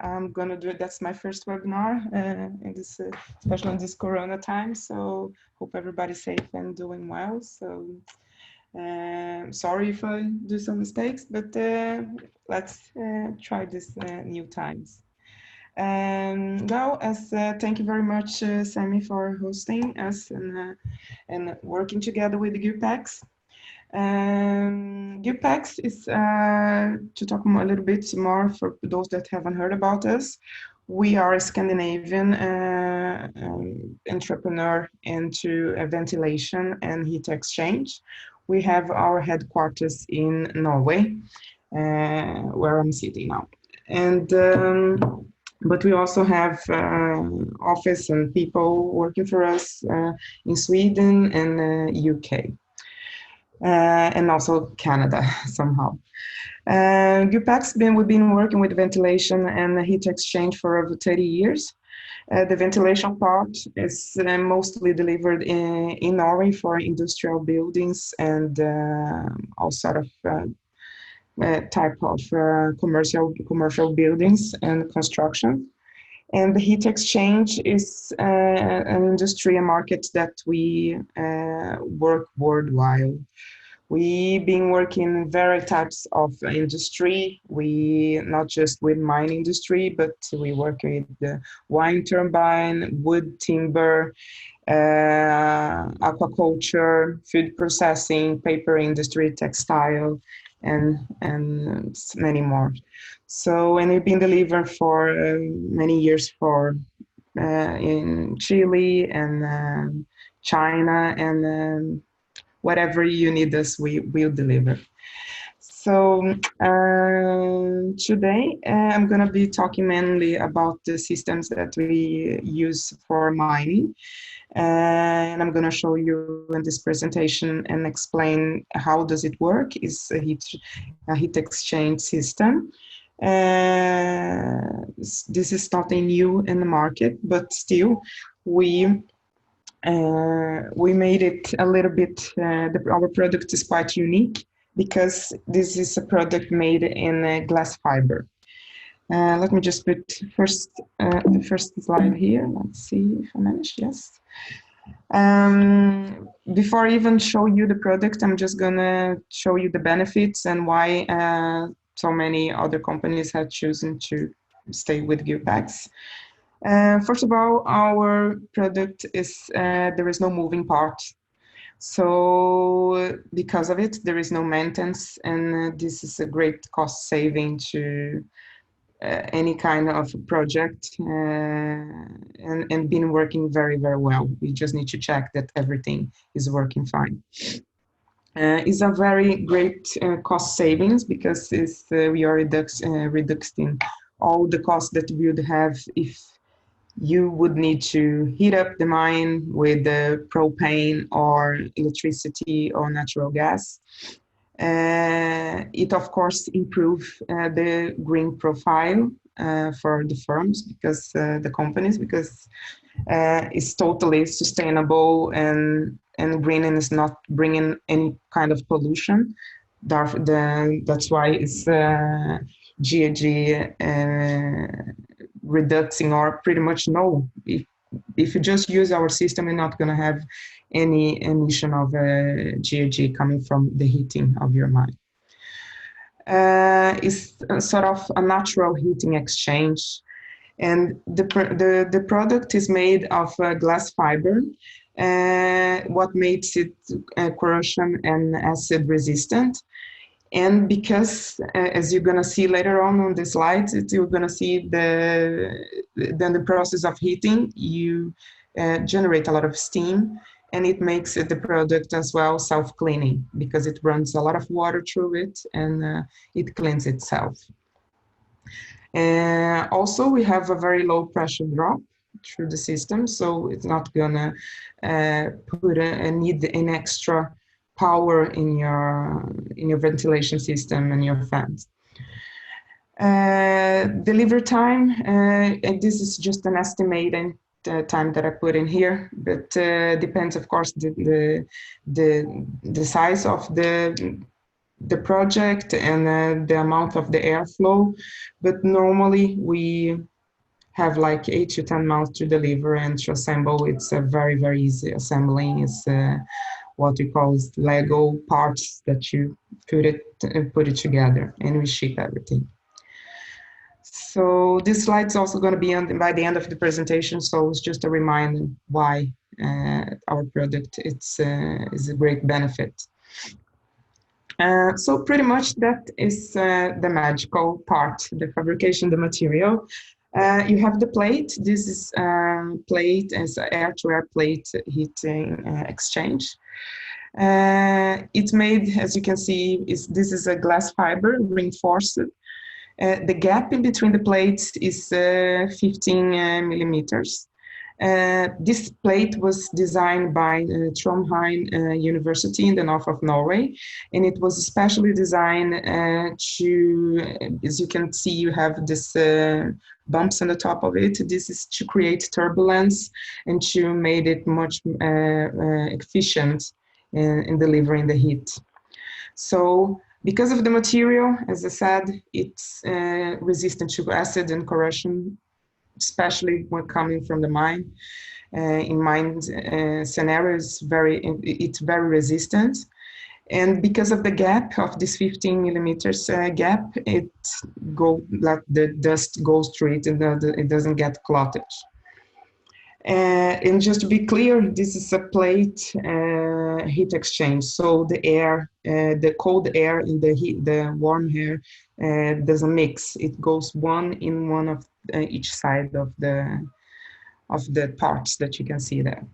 I'm gonna do it. That's my first webinar in this, especially in this Corona time. So hope everybody's safe and doing well. So sorry if I do some mistakes, but let's try this new times. Now, thank you very much, Sammy, for hosting us and working together with the Gupex. Gupex is, to talk a little bit more for those that haven't heard about us, we are a Scandinavian entrepreneur into ventilation and heat exchange. We have our headquarters in Norway, where I'm sitting now. And but we also have office and people working for us in Sweden and UK. And also Canada somehow. Gupex, we've been working with ventilation and heat exchange for over 30 years. The ventilation part is mostly delivered in Norway for industrial buildings and all sort of type of commercial buildings and construction. And the heat exchange is an industry and market that we work worldwide. We've been working in various types of industry. We not just with mine industry, but we work with the wind turbine, wood, timber, aquaculture, food processing, paper industry, textile, and many more. So, and we've been delivering for many years for in Chile and China and whatever you need us, we will deliver. So today I'm going to be talking mainly about the systems that we use for mining. And I'm going to show you in this presentation and explain how does it work. It's a heat exchange system. This is nothing new in the market, but still we made it a little bit, our product is quite unique because this is a product made in glass fiber. Let me just put the first slide here. Let's see if I manage, yes. Before I even show you the product, I'm just gonna show you the benefits and why so many other companies have chosen to stay with Gupex. First of all, our product is, there is no moving part. So because of it, there is no maintenance, and this is a great cost saving to any kind of project and been working very, very well. We just need to check that everything is working fine. It's a very great cost savings because we are reducing all the costs that we would have if you would need to heat up the mine with propane or electricity or natural gas. It of course improves the green profile for the firms because the companies, because it's totally sustainable and green and is not bringing any kind of pollution. That's why it's GHG reducing or pretty much no. If you just use our system, you're not going to have any emission of GHG coming from the heating of your mine. It's sort of a natural heating exchange, and the product is made of glass fiber. What makes it corrosion and acid resistant. And because, as you're going to see later on the slides, you're going to see then the process of heating, you generate a lot of steam, and it makes the product as well self-cleaning because it runs a lot of water through it and it cleans itself. Also, we have a very low pressure drop through the system, so it's not going to need an extra power in your ventilation system and your fans. Delivery time, and this is just an estimated time that I put in here, but depends, of course, the size of the the project and the amount of the airflow, but normally we have like 8 to 10 months to deliver and to assemble. It's a very, very easy assembling. It's what we call Lego parts that you put it together, and we ship everything. So this slide's also going to be on by the end of the presentation. So it's just a reminder why our product is a great benefit. So pretty much that is the magical part, the fabrication, the material. You have the plate. This is plate as air-to-air plate heating exchange. It's made, as you can see, this is a glass fiber reinforced. The gap in between the plates is 15 millimeters. This plate was designed by Trondheim University in the north of Norway, and it was especially designed to, as you can see, you have this bumps on the top of it. This is to create turbulence and to make it much efficient in delivering the heat. So because of the material, as I said, it's resistant to acid and corrosion, especially when coming from the mine. In mine scenarios, it's very resistant. And because of the gap of this 15 millimeters gap, like the dust goes through it and it doesn't get clotted. And just to be clear, this is a plate heat exchange. So the air, the cold air and the warm air doesn't mix. It goes one of each side of the parts that you can see there.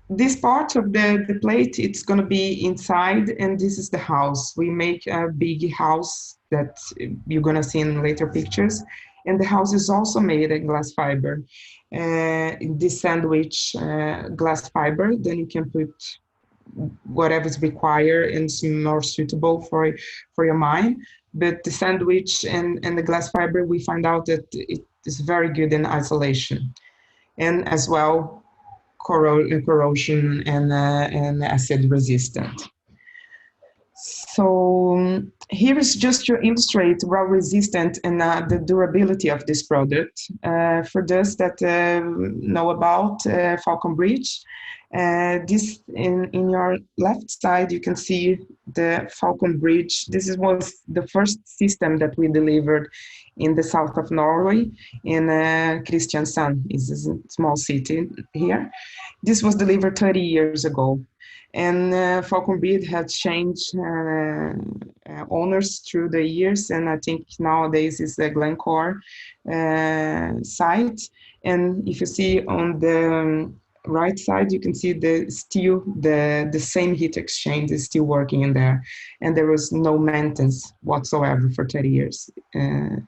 This part of the plate, it's going to be inside, and this is the house. We make a big house that you're going to see in later pictures. And the house is also made of glass fiber. This sandwich glass fiber, then you can put whatever is required and is more suitable for your mine. But the sandwich and the glass fiber, we find out that it is very good in isolation, and as well corrosion and acid resistant. So here is just to illustrate how resistant and the durability of this product. For those that know about Falcon Bridge, this in your left side, you can see the Falcon Bridge. This was the first system that we delivered in the south of Norway, in Kristiansand, is a small city here. This was delivered 30 years ago. And Falcon Bridge had changed owners through the years, and I think nowadays it's the Glencore site. And if you see on the right side, you can see the same heat exchange is still working in there, and there was no maintenance whatsoever for 30 years. I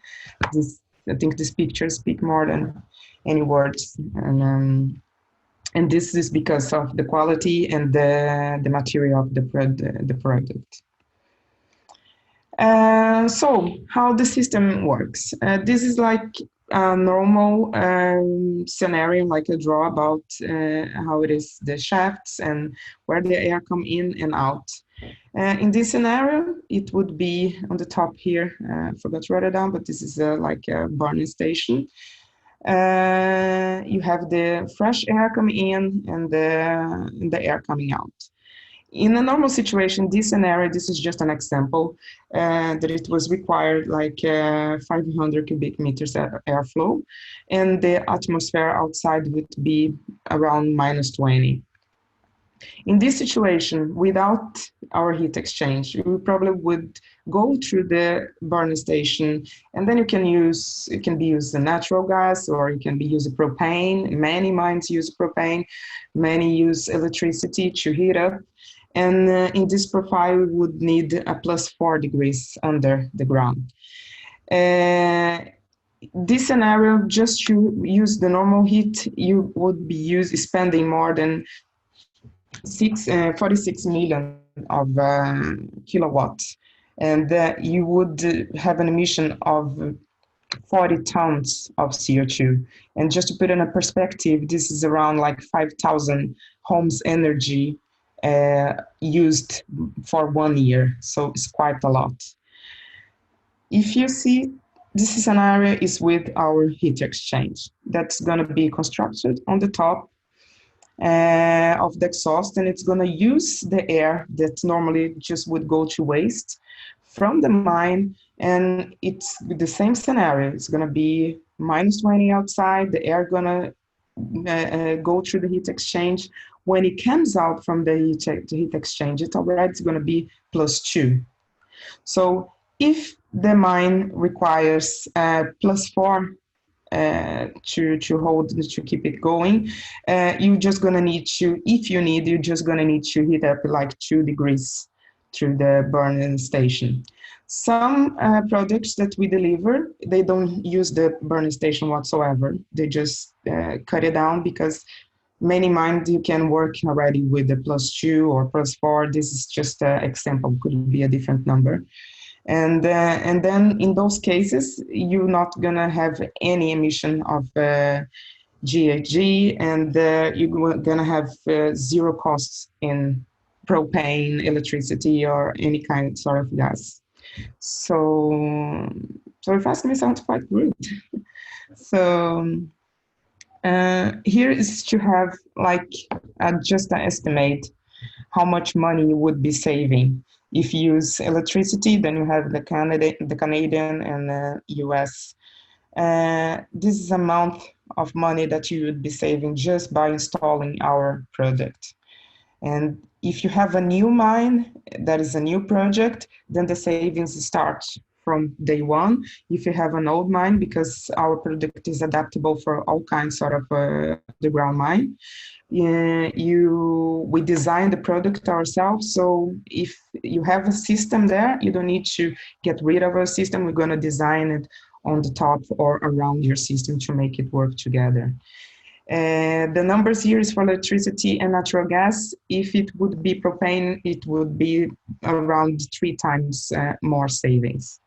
think these pictures speak more than any words. And this is because of the quality and the material of the product. So how the system works. This is like a normal scenario, like a draw about how it is, the shafts and where the air come in and out. In this scenario, it would be on the top here. I forgot to write it down, but this is like a burning station. You have the fresh air coming in and the air coming out. In a normal situation, this scenario, this is just an example, that it was required like 500 cubic meters airflow, and the atmosphere outside would be around -20. In this situation, without our heat exchange, we probably would go through the burner station, and then it can be used a natural gas, or it can be used propane. Many mines use propane, many use electricity to heat up. And in this profile, we would need a +4 degrees under the ground. This scenario, just to use the normal heat, you would be spending more than 46 million of kilowatts, and you would have an emission of 40 tons of CO2. And just to put in a perspective, this is around like 5,000 homes' energy used for 1 year, so it's quite a lot. If you see, this scenario is with our heat exchange that's going to be constructed on the top of the exhaust, and it's going to use the air that normally just would go to waste from the mine. And it's the same scenario. It's going to be -20 outside, the air going to go through the heat exchange. When it comes out from the heat exchange, it already is going to be +2. So if the mine requires +4 to hold, to keep it going, you're just gonna need to, if you need, you're just gonna need to heat up like 2 degrees through the burning station. Some products that we deliver, they don't use the burning station whatsoever. They just cut it down, because many mines you can work already with the +2 or +4. This is just an example, could be a different number. And then in those cases, you're not gonna have any emission of GHG, and you're gonna have 0 costs in propane, electricity, or any kind sort of gas. So if you ask me, sounds quite good. So here is to have like just an estimate how much money you would be saving. If you use electricity, then you have the Canadian and the US. This is amount of money that you would be saving just by installing our product. And if you have a new mine, that is a new project, then the savings start from day one. If you have an old mine, because our product is adaptable for all kinds sort of underground mine, we design the product ourselves. So if you have a system there, you don't need to get rid of our system. We're going to design it on the top or around your system to make it work together. The numbers here is for electricity and natural gas. If it would be propane, it would be around 3 times more savings.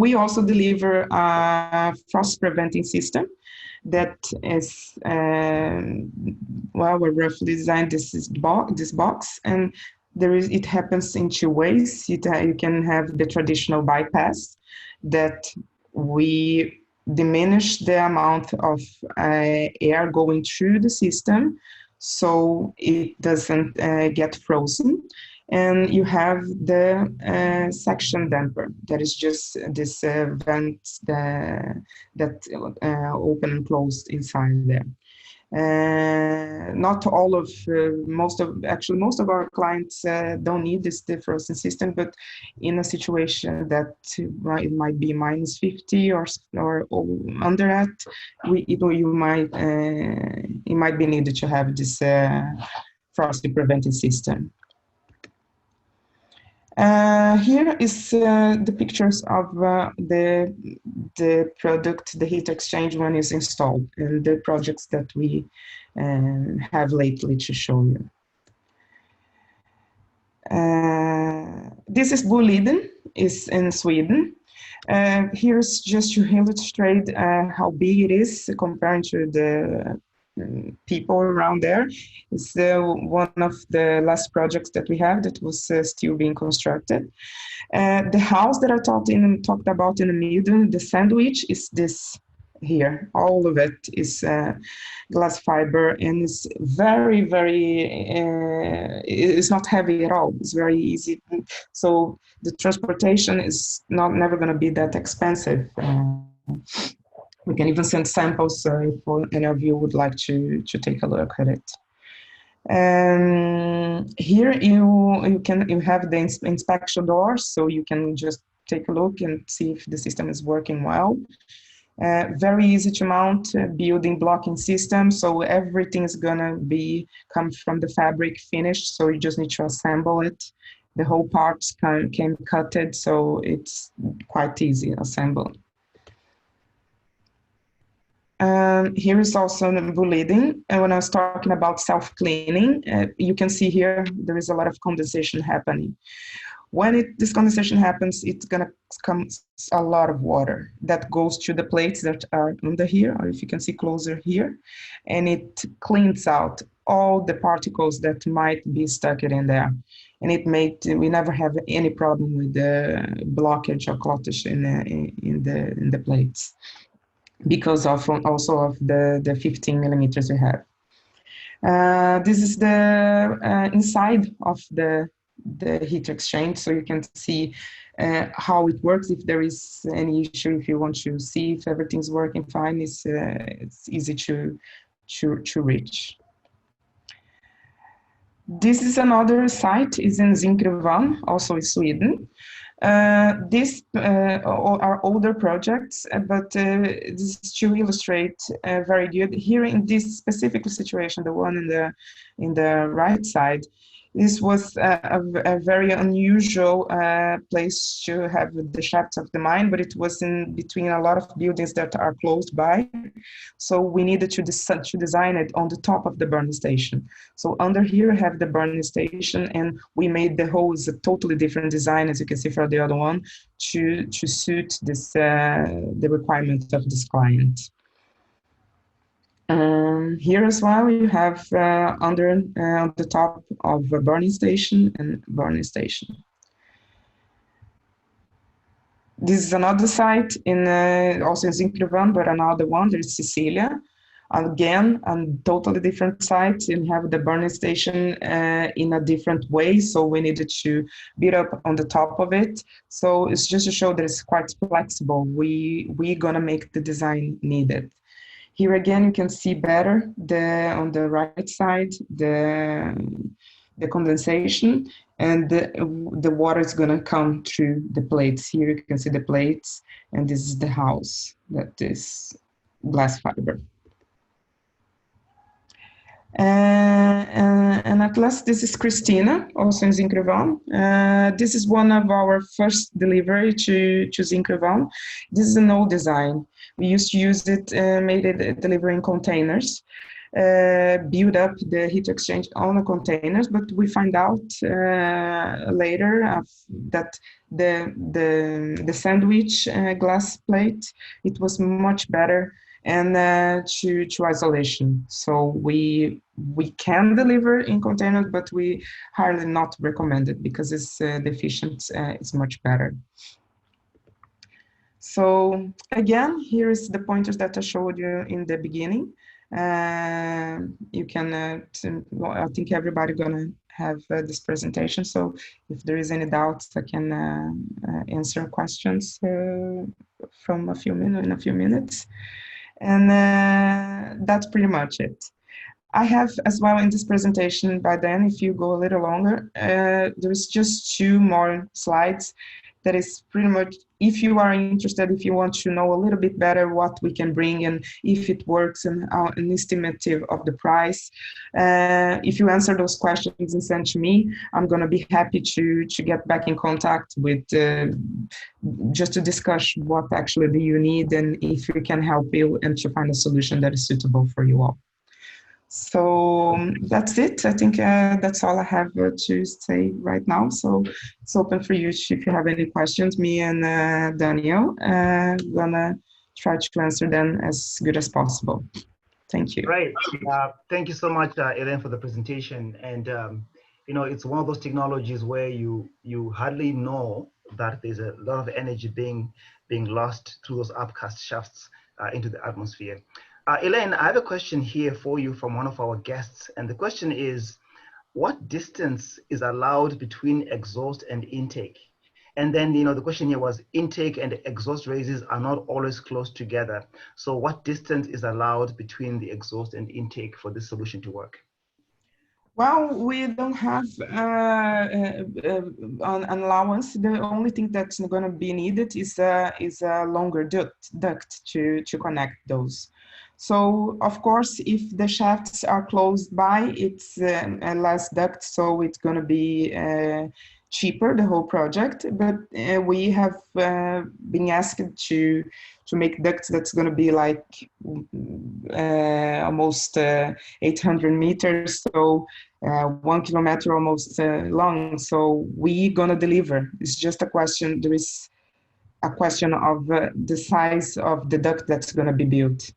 We also deliver a frost preventing system that is, well, we roughly designed this box, and it happens in 2 ways. You can have the traditional bypass that we diminish the amount of air going through the system so it doesn't get frozen. And you have the suction damper, that is just this vent that open and closed inside there. Not all of, most of our clients don't need this defrosting system, but in a situation that it might be -50 or under that, it might be needed to have this frosty preventing system. Here is the pictures of the product, the heat exchange, when it's installed, and the projects that we have lately to show you. This is Boliden, is in Sweden. Here's just to illustrate how big it is compared to the people around there. It's one of the last projects that we have that was still being constructed. The house that I talked about in the middle, the sandwich, is this here. All of it is glass fiber, and it's very, very, it's not heavy at all. It's very easy. So the transportation is never going to be that expensive. We can even send samples if any of you would like to take a look at it. Here you have the inspection door, so you can just take a look and see if the system is working well. Very easy to mount, building blocking system, so everything is gonna come from the fabric finished, so you just need to assemble it. The whole parts came cutted, so it's quite easy assembly. Here is also Boliden, and when I was talking about self-cleaning, you can see here there is a lot of condensation happening. When this condensation happens, it's gonna come a lot of water that goes to the plates that are under here, or if you can see closer here, and it cleans out all the particles that might be stuck in there. And it made, we never have any problem with the blockage or clottage in the plates, because of also of the 15 millimeters we have. This is the inside of the heat exchange, so you can see how it works. If there is any issue, if you want to see if everything's working fine, it's easy to reach. This is another site, is in Zinkgruvan, also in Sweden. These are older projects, but this is to illustrate very good. Here in this specific situation, the one in the right side, this was a very unusual place to have the shafts of the mine, but it was in between a lot of buildings that are close by. So we needed to design it on the top of the burning station. So under here, we have the burning station, and we made the whole is a totally different design, as you can see for the other one, to suit this the requirements of this client. Here as well, you have under on the top of a burning station and burning station. This is another site in also in Zinkgruvan, but another one. There's Sicilia. Again, a totally different site. You have the burning station in a different way, so we needed to build up on the top of it. So it's just to show that it's quite flexible. We're gonna make the design needed. Here again, you can see better on the right side the condensation, and the water is gonna come through the plates. Here you can see the plates, and this is the house that is glass fiber. And at last, this is Christina, also in Zinkgruvan. This is one of our first delivery to Zinkgruvan. This is an old design. We used to use it, made it delivering containers, build up the heat exchange on the containers, but we find out later that the sandwich glass plate, it was much better and to isolation. So we can deliver in containers, but we highly not recommend it because it's the efficiency is much better. So again, here is the pointers that I showed you in the beginning. You can, well, I think everybody gonna have this presentation. So if there is any doubts, I can answer questions from in a few minutes. And that's pretty much it. I have as well in this presentation, by then, if you go a little longer, there's just 2 more slides. That is pretty much, if you are interested, if you want to know a little bit better what we can bring and if it works, and an estimative of the price. If you answer those questions and send to me, I'm going to be happy to get back in contact with, just to discuss what actually do you need and if we can help you and to find a solution that is suitable for you all. So that's it. I think that's all I have to say right now. So it's open for you if you have any questions. Me and Daniel gonna try to answer them as good as possible. Thank you. Right. Thank you so much, Elaine, for the presentation. And you know, it's one of those technologies where you hardly know that there's a lot of energy being lost through those upcast shafts into the atmosphere. Elaine, I have a question here for you from one of our guests, and the question is, what distance is allowed between exhaust and intake? And then, you know, the question here was, intake and exhaust raises are not always close together. So what distance is allowed between the exhaust and intake for this solution to work? Well, we don't have an allowance. The only thing that's going to be needed is a longer duct to connect those. So, of course, if the shafts are close by, it's a less duct, so it's going to be cheaper, the whole project, but we have been asked to make ducts that's going to be like almost 800 meters, so 1 kilometer almost long. So we gonna deliver. It's just a question. There is a question of the size of the duct that's gonna be built.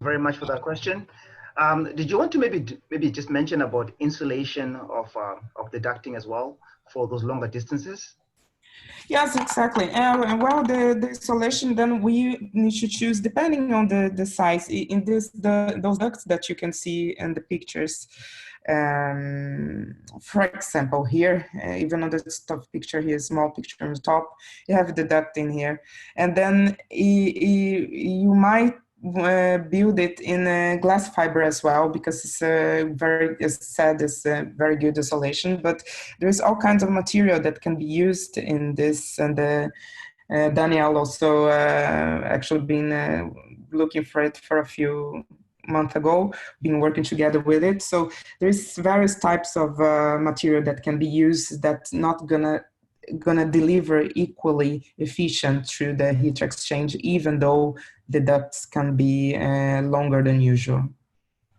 Very much for that question. Did you want to maybe just mention about insulation of the ducting as well for those longer distances? Yes, exactly. Well, the installation, then we need to choose depending on the size. In those ducts that you can see in the pictures, for example, here, even on the top picture here, small picture on the top, you have the duct in here. And then you might build it in glass fiber as well, because it's very, as said, it's very good isolation. But there's all kinds of material that can be used in this, and Daniel also actually been looking for it for a few months ago, been working together with it. So there's various types of material that can be used that's not gonna deliver equally efficient through the heat exchange, even though the ducts can be longer than usual.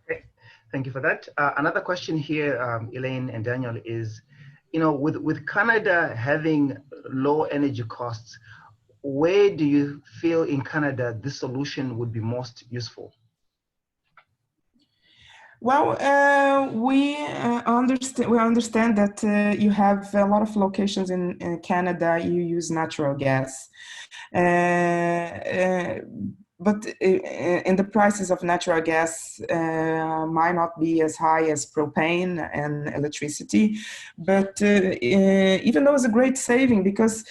Okay, thank you for that. Another question here, Elaine and Daniel, is, with Canada having low energy costs, where do you feel in Canada this solution would be most useful? Well, we understand that you have a lot of locations in Canada. You use natural gas, but in the prices of natural gas might not be as high as propane and electricity. But even though it's a great saving, because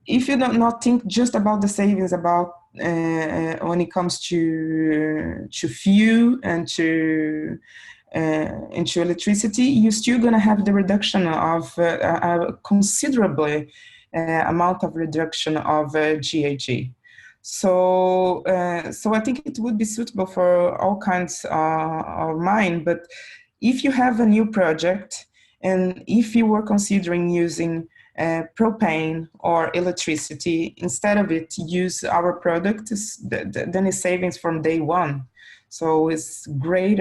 if you do not think just about the savings about when it comes to fuel and to electricity, you're still going to have the reduction of a considerably amount of reduction of GHG. So I think it would be suitable for all kinds of mine. But if you have a new project, and if you were considering using propane or electricity, instead of it, use our product, then it's savings from day one. So it's great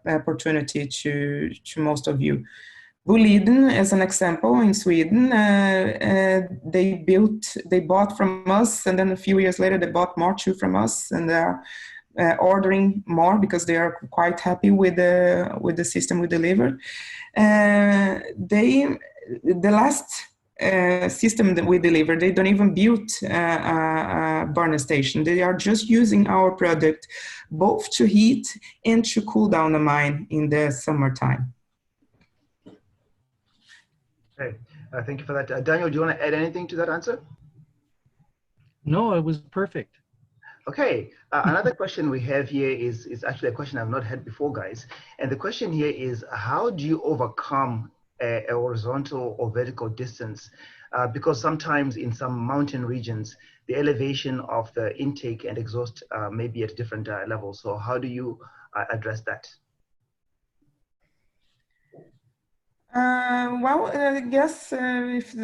opportunity to most of you. Boliden, as an example, in Sweden, they bought from us, and then a few years later they bought more too from us, and they're ordering more because they are quite happy with the system we delivered. The last system that we deliver, they don't even build a burner station. They are just using our product both to heat and to cool down the mine in the summertime. Okay, thank you for that. Daniel, do you want to add anything to that answer? No, it was perfect. Okay, another question we have here is actually a question I've not had before, guys. And the question here is, how do you overcome a horizontal or vertical distance? Because sometimes in some mountain regions, the elevation of the intake and exhaust may be at different levels. So how do you address that? Well, I guess if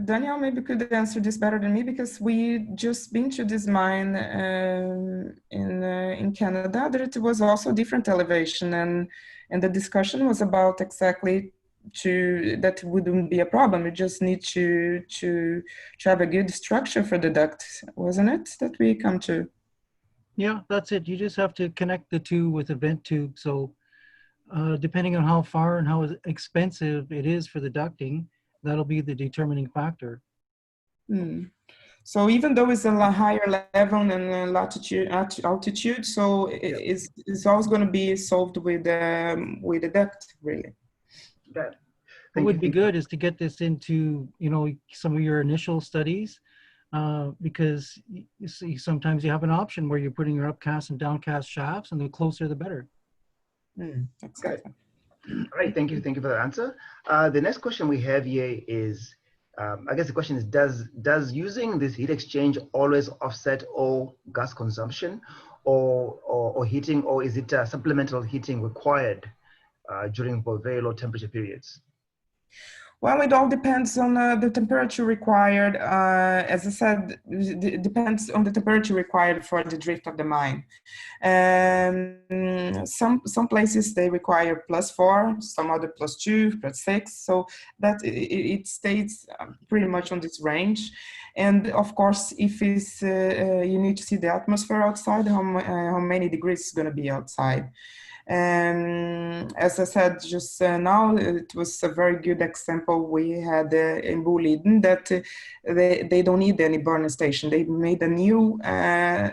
Daniel maybe could answer this better than me, because we just been to this mine in Canada. That it was also different elevation, and the discussion was about exactly that wouldn't be a problem. We just need to have a good structure for the duct, wasn't it? That we come to. Yeah, that's it. You just have to connect the two with a vent tube. So depending on how far and how expensive it is for the ducting, that'll be the determining factor. So even though it's a higher level and altitude, so it's always going to be solved with the depth, really. That What would be good is to get this into, some of your initial studies, because you see, sometimes you have an option where you're putting your upcast and downcast shafts, and the closer the better. Exactly. All right, thank you for that answer. The next question we have here is, I guess the question is, does using this heat exchange always offset all gas consumption or heating, or is it supplemental heating required during both very low temperature periods? Well, it all depends on the temperature required. As I said, it depends on the temperature required for the drift of the mine. Some places they require +4, some other +2, +6. So that it stays pretty much on this range. And of course, if it's you need to see the atmosphere outside, how many degrees is going to be outside. As I said just now, it was a very good example we had in Boliden that they don't need any burner station. They made a new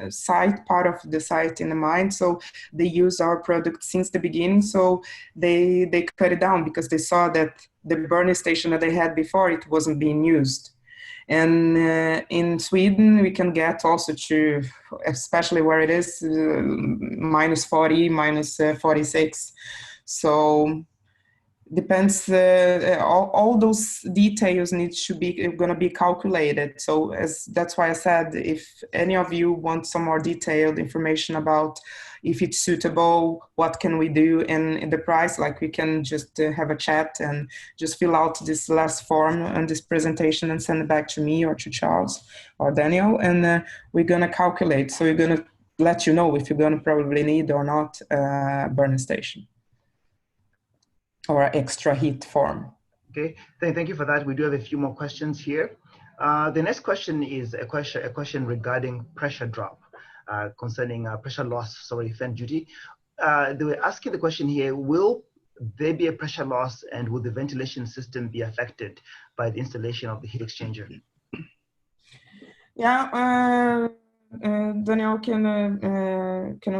site, part of the site in the mine, so they use our product since the beginning. So they cut it down because they saw that the burner station that they had before, it wasn't being used. And in Sweden, we can get also to, especially where it is, -40, -46. So depends, all those details need to be going to be calculated. So that's why I said, if any of you want some more detailed information about if it's suitable, what can we do, and the price, like we can just have a chat and just fill out this last form on this presentation and send it back to me or to Charles or Daniel, and we're going to calculate. So we're going to let you know if you're going to probably need or not a burner station or extra heat form. Okay, thank you for that. We do have a few more questions here. The next question is a question regarding pressure drop, concerning pressure loss, fan duty. They were asking the question here, will there be a pressure loss and will the ventilation system be affected by the installation of the heat exchanger? Yeah, Daniel can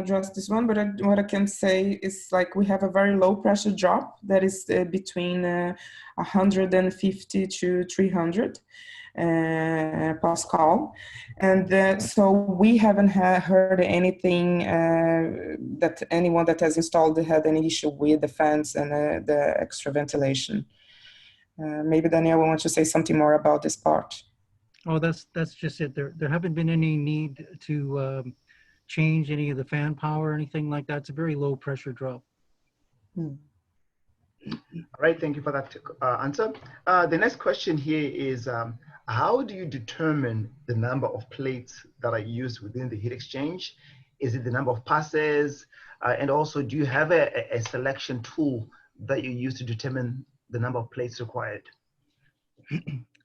address this one, but what I can say is, like, we have a very low pressure drop that is between 150 to 300 Pascal, and so we haven't heard anything that anyone that has installed had any issue with the fans and the extra ventilation. Maybe Daniel will want to say something more about this part. Oh, that's just it. There haven't been any need to change any of the fan power or anything like that. It's a very low pressure drop. All right, thank you for that answer. The next question here is, how do you determine the number of plates that are used within the heat exchange? Is it the number of passes? And also, do you have a selection tool that you use to determine the number of plates required?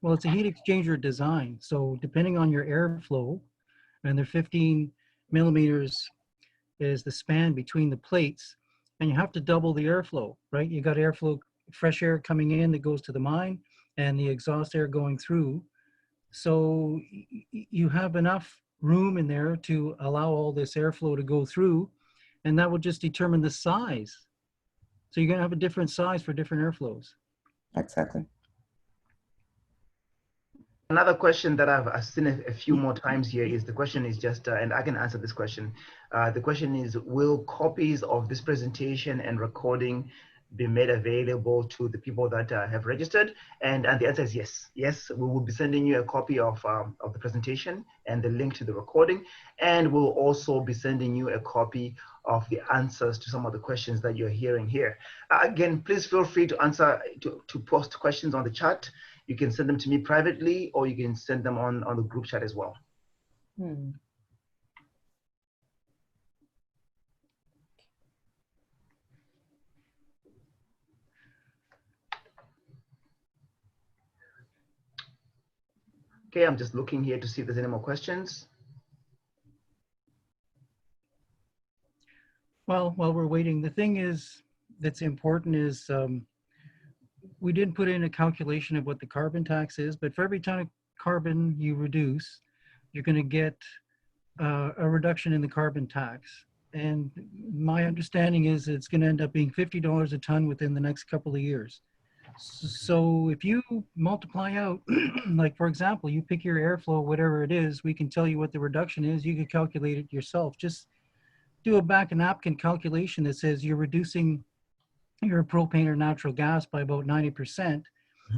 Well, it's a heat exchanger design. So depending on your airflow, and they're 15 millimeters is the span between the plates, and you have to double the airflow, right? You got airflow, fresh air coming in that goes to the mine, and the exhaust air going through. So you have enough room in there to allow all this airflow to go through, and that will just determine the size. So you're going to have a different size for different airflows. Exactly. Another question that I've seen a few more times here is, the question is just, and I can answer this question. The question is, will copies of this presentation and recording be made available to the people that have registered? And the answer is yes. Yes, we will be sending you a copy of the presentation and the link to the recording. And we'll also be sending you a copy of the answers to some of the questions that you're hearing here. Again, please feel free to answer, to post questions on the chat. You can send them to me privately, or you can send them on the group chat as well. Okay, I'm just looking here to see if there's any more questions. Well, while we're waiting, the thing is that's important is we didn't put in a calculation of what the carbon tax is, but for every ton of carbon you reduce, you're going to get a reduction in the carbon tax. And my understanding is it's going to end up being $50 a ton within the next couple of years. So if you multiply out, like for example, you pick your airflow, whatever it is, we can tell you what the reduction is. You can calculate it yourself. Just do a back of napkin calculation that says you're reducing your propane or natural gas by about 90%,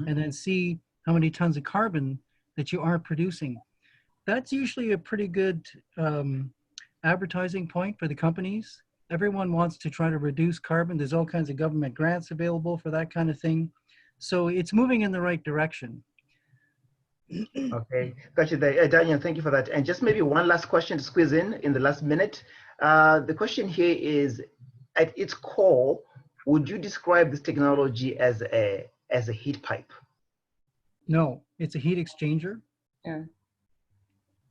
and then see how many tons of carbon that you aren't producing. That's usually a pretty good advertising point for the companies, everyone wants to try to reduce carbon. There's all kinds of government grants available for that kind of thing. So it's moving in the right direction. Okay, got you there. Daniel, thank you for that. And just maybe one last question to squeeze in the last minute. The question here is, at its core, would you describe this technology as a heat pipe? No, it's a heat exchanger. Yeah.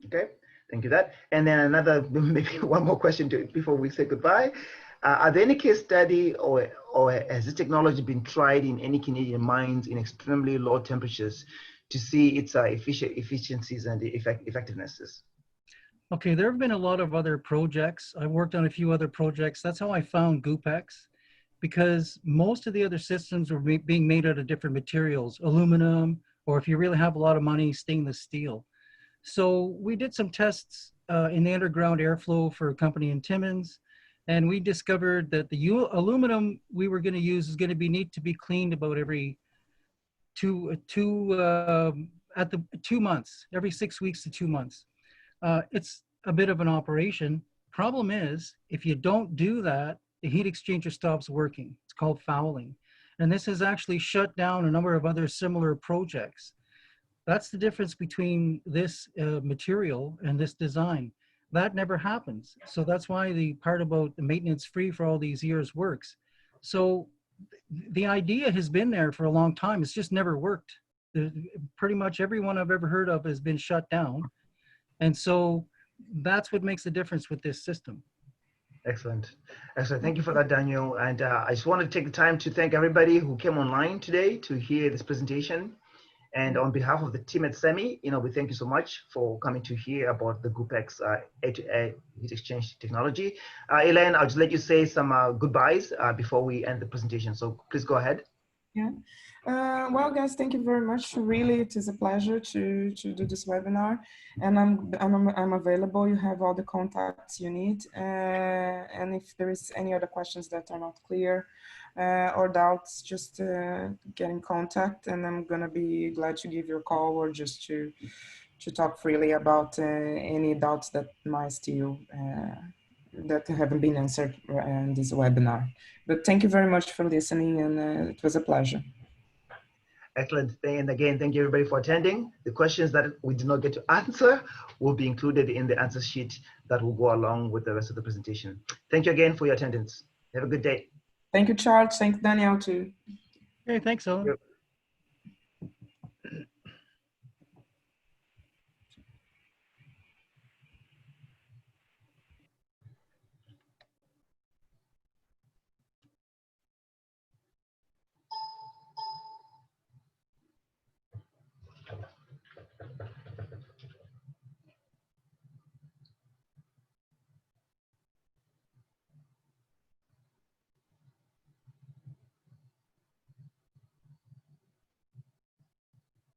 Okay, thank you that. And then another, maybe one more question before we say goodbye. Are there any case study or has this technology been tried in any Canadian mines in extremely low temperatures to see its efficiencies and effectivenesses? Okay, there have been a lot of other projects. I worked on a few other projects. That's how I found Gupex, because most of the other systems were being made out of different materials, aluminum, or if you really have a lot of money, stainless steel. So we did some tests in the underground airflow for a company in Timmins, and we discovered that the aluminum we were going to use is going to need to be cleaned about every 2 months, every 6 weeks to 2 months. It's a bit of an operation. Problem is, if you don't do that, the heat exchanger stops working. It's called fouling. And this has actually shut down a number of other similar projects. That's the difference between this material and this design. That never happens. So that's why the part about the maintenance free for all these years works. So the idea has been there for a long time. It's just never worked. Pretty much everyone I've ever heard of has been shut down. And so that's what makes the difference with this system. Excellent. Excellent. Thank you for that, Daniel. And I just want to take the time to thank everybody who came online today to hear this presentation. And on behalf of the team at SEMI, we thank you so much for coming to hear about the Gupex air-to-air heat exchange technology. Elaine, I'll just let you say some goodbyes before we end the presentation. So please go ahead. Yeah. Well, guys, thank you very much. Really, it is a pleasure to do this webinar, and I'm available. You have all the contacts you need, and if there is any other questions that are not clear or doubts, just get in contact, and I'm gonna be glad to give you a call or just to talk freely about any doubts that might still that haven't been answered in this webinar. But thank you very much for listening, and it was a pleasure. Excellent. And again, thank you everybody for attending. The questions that we did not get to answer will be included in the answer sheet that will go along with the rest of the presentation. Thank you again for your attendance. Have a good day. Thank you, Charles. Thank Daniel too. Okay, thanks, Owen.